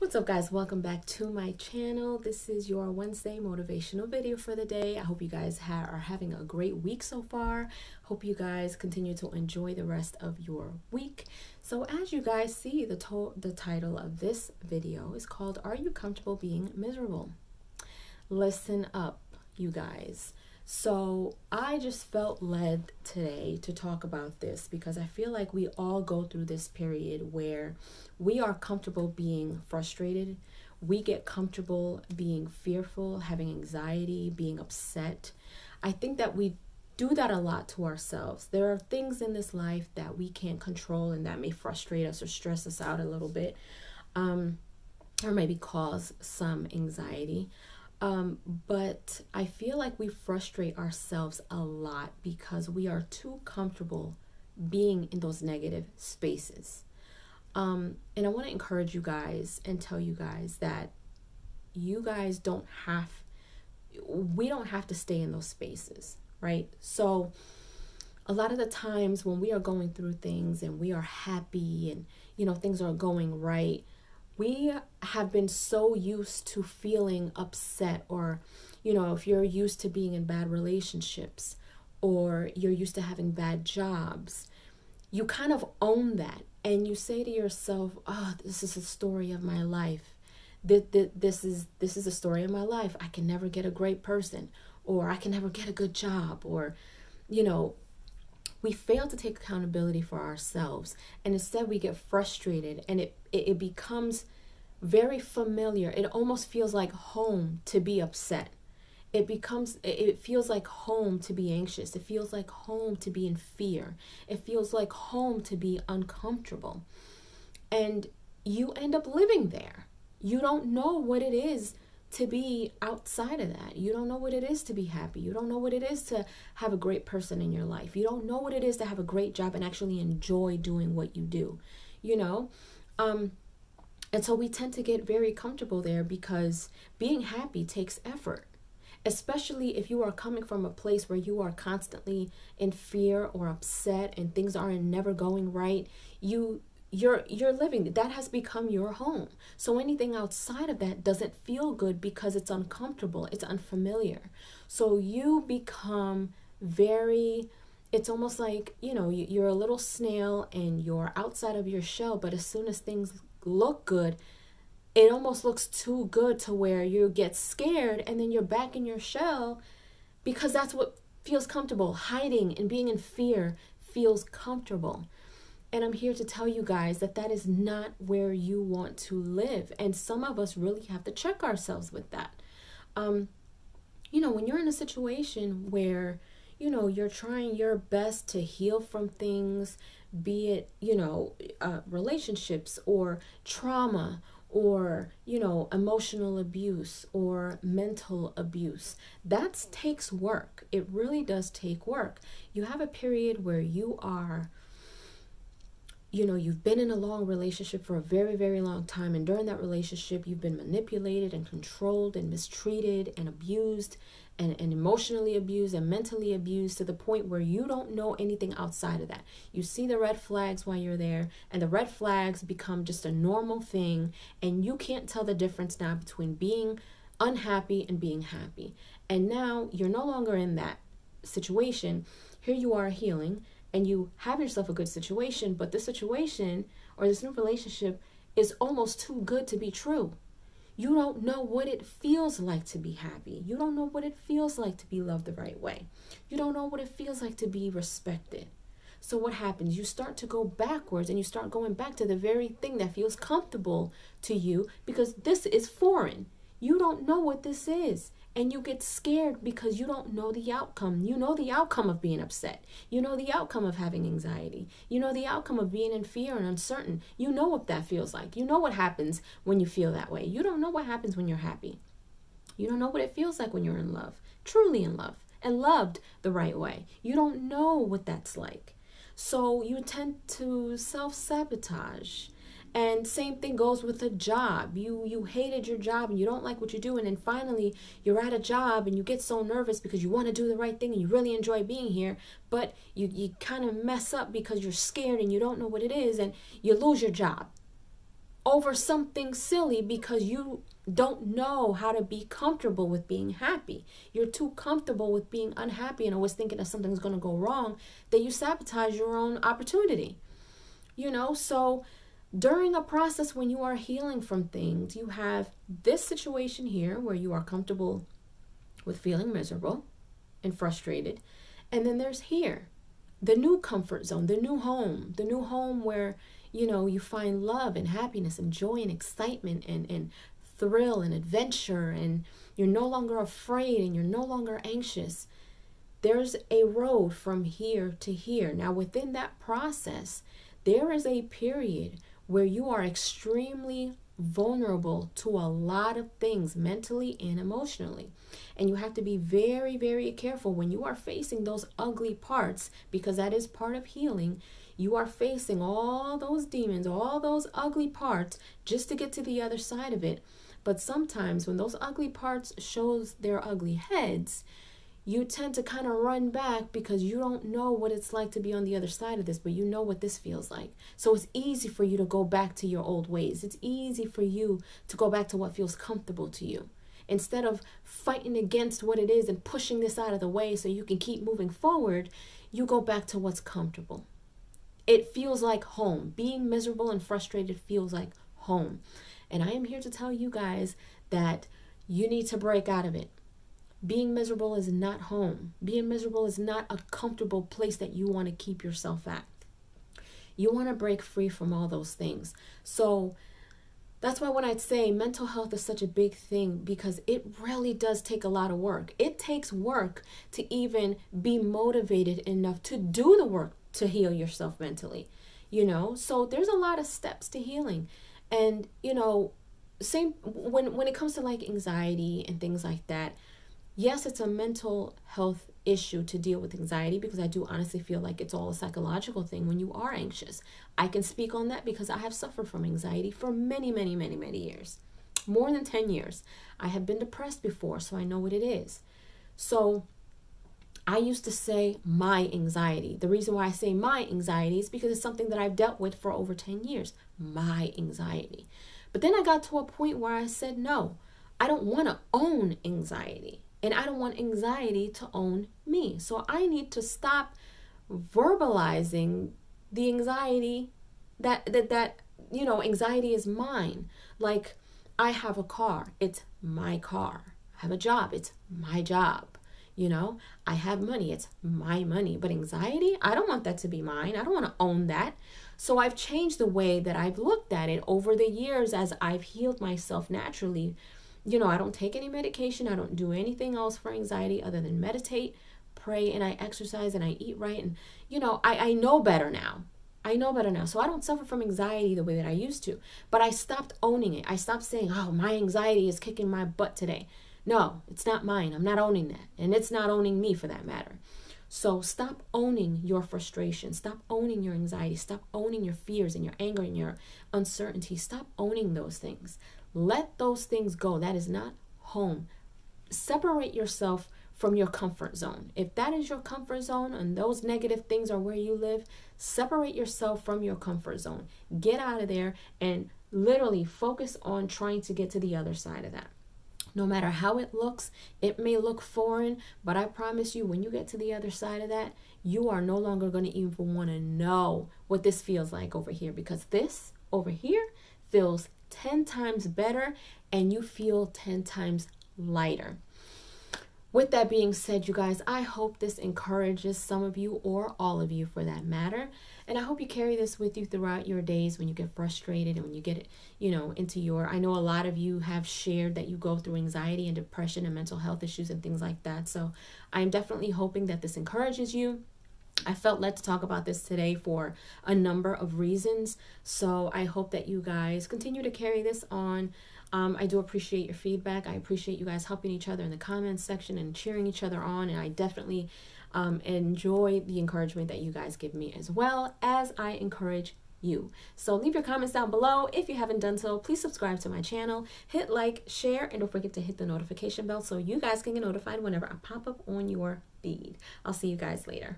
What's up, guys? Welcome back to my channel. This is your Wednesday motivational video for the day. I hope you guys are having a great week so far. Hope you guys continue to enjoy the rest of your week. So as you guys see, the title of this video is called, Are You Comfortable Being Miserable? Listen up, you guys. So I just felt led today to talk about this because I feel like we all go through this period where we are comfortable being frustrated. We get comfortable being fearful, having anxiety, being upset. I think that we do that a lot to ourselves. There are things in this life that we can't control and that may frustrate us or stress us out a little bit, or maybe cause some anxiety. But I feel like we frustrate ourselves a lot because we are too comfortable being in those negative spaces. And I want to encourage you guys and tell you guys that you guys we don't have to stay in those spaces, right? So a lot of the times when we are going through things and we are happy and, things are going right, we have been so used to feeling upset, or, if you're used to being in bad relationships or you're used to having bad jobs, you kind of own that and you say to yourself, oh, this is the story of my life. This is the story of my life. I can never get a great person, or I can never get a good job, or, we fail to take accountability for ourselves, and instead we get frustrated, and it becomes very familiar. It almost feels like home to be upset. It feels like home to be anxious. It feels like home to be in fear. It feels like home to be uncomfortable. And you end up living there. You don't know what it is to be outside of that. You don't know what it is to be happy. You don't know what it is to have a great person in your life. You don't know what it is to have a great job and actually enjoy doing what you do, and so we tend to get very comfortable there because being happy takes effort, especially if you are coming from a place where you are constantly in fear or upset and things are never going right. You're living, that has become your home. So anything outside of that doesn't feel good because it's uncomfortable, it's unfamiliar. So you become it's almost like, you're a little snail and you're outside of your shell, but as soon as things look good, it almost looks too good to where you get scared and then you're back in your shell because that's what feels comfortable. Hiding and being in fear feels comfortable. And I'm here to tell you guys that is not where you want to live. And some of us really have to check ourselves with that. When you're in a situation where, you're trying your best to heal from things, be it, relationships or trauma or, emotional abuse or mental abuse, that takes work. It really does take work. You have a period where you are, you've been in a long relationship for a very, very long time. And during that relationship, you've been manipulated and controlled and mistreated and abused and emotionally abused and mentally abused to the point where you don't know anything outside of that. You see the red flags while you're there, and the red flags become just a normal thing. And you can't tell the difference now between being unhappy and being happy. And now you're no longer in that situation. Here you are healing, and you have yourself a good situation, but this situation or this new relationship is almost too good to be true. You don't know what it feels like to be happy. You don't know what it feels like to be loved the right way. You don't know what it feels like to be respected. So what happens? You start to go backwards and you start going back to the very thing that feels comfortable to you because this is foreign. You don't know what this is. And you get scared because you don't know the outcome. You know the outcome of being upset. You know the outcome of having anxiety. You know the outcome of being in fear and uncertain. You know what that feels like. You know what happens when you feel that way. You don't know what happens when you're happy. You don't know what it feels like when you're in love, truly in love, and loved the right way. You don't know what that's like. So you tend to self-sabotage. And same thing goes with a job. You hated your job and you don't like what you're doing, and finally you're at a job and you get so nervous because you want to do the right thing and you really enjoy being here, but you kind of mess up because you're scared and you don't know what it is, and you lose your job. over something silly because you don't know how to be comfortable with being happy. You're too comfortable with being unhappy and always thinking that something's going to go wrong, that you sabotage your own opportunity. So during a process when you are healing from things, you have this situation here where you are comfortable with feeling miserable and frustrated. And then there's here, the new comfort zone, the new home where, you find love and happiness and joy and excitement and thrill and adventure, and you're no longer afraid and you're no longer anxious. There's a road from here to here. Now, within that process, there is a period where you are extremely vulnerable to a lot of things mentally and emotionally. And you have to be very, very careful when you are facing those ugly parts, because that is part of healing. You are facing all those demons, all those ugly parts just to get to the other side of it. But sometimes when those ugly parts shows their ugly heads, you tend to kind of run back because you don't know what it's like to be on the other side of this, but you know what this feels like. So it's easy for you to go back to your old ways. It's easy for you to go back to what feels comfortable to you. Instead of fighting against what it is and pushing this out of the way so you can keep moving forward, you go back to what's comfortable. It feels like home. Being miserable and frustrated feels like home. And I am here to tell you guys that you need to break out of it. Being miserable is not home. Being miserable is not a comfortable place that you want to keep yourself at. You want to break free from all those things. So that's why when I say mental health is such a big thing, because it really does take a lot of work. It takes work to even be motivated enough to do the work to heal yourself mentally, So there's a lot of steps to healing. And, same when it comes to like anxiety and things like that. Yes, it's a mental health issue to deal with anxiety, because I do honestly feel like it's all a psychological thing when you are anxious. I can speak on that because I have suffered from anxiety for many, many, many, many years. More than 10 years. I have been depressed before, so I know what it is. So I used to say my anxiety. The reason why I say my anxiety is because it's something that I've dealt with for over 10 years. My anxiety. But then I got to a point where I said, no, I don't want to own anxiety. And I don't want anxiety to own me. So I need to stop verbalizing the anxiety that anxiety is mine. Like, I have a car. It's my car. I have a job. It's my job. I have money. It's my money. But anxiety, I don't want that to be mine. I don't want to own that. So I've changed the way that I've looked at it over the years as I've healed myself naturally. I don't take any medication. I don't do anything else for anxiety other than meditate, pray, and I exercise and I eat right. And, I know better now. So I don't suffer from anxiety the way that I used to. But I stopped owning it. I stopped saying, oh, my anxiety is kicking my butt today. No, it's not mine. I'm not owning that. And it's not owning me for that matter. So stop owning your frustration. Stop owning your anxiety. Stop owning your fears and your anger and your uncertainty. Stop owning those things. Let those things go. That is not home. Separate yourself from your comfort zone. If that is your comfort zone and those negative things are where you live, separate yourself from your comfort zone. Get out of there and literally focus on trying to get to the other side of that. No matter how it looks, it may look foreign, but I promise you, when you get to the other side of that, you are no longer going to even want to know what this feels like over here, because this over here feels 10 times better and you feel 10 times lighter. With that being said, you guys, I hope this encourages some of you, or all of you for that matter. And I hope you carry this with you throughout your days when you get frustrated and when you get it, into I know a lot of you have shared that you go through anxiety and depression and mental health issues and things like that. So I'm definitely hoping that this encourages you. I felt led to talk about this today for a number of reasons. So I hope that you guys continue to carry this on. I do appreciate your feedback. I appreciate you guys helping each other in the comments section and cheering each other on. And I definitely enjoy the encouragement that you guys give me, as well as I encourage you. So leave your comments down below. If you haven't done so, please subscribe to my channel, hit like, share, and don't forget to hit the notification bell so you guys can get notified whenever I pop up on your feed. I'll see you guys later.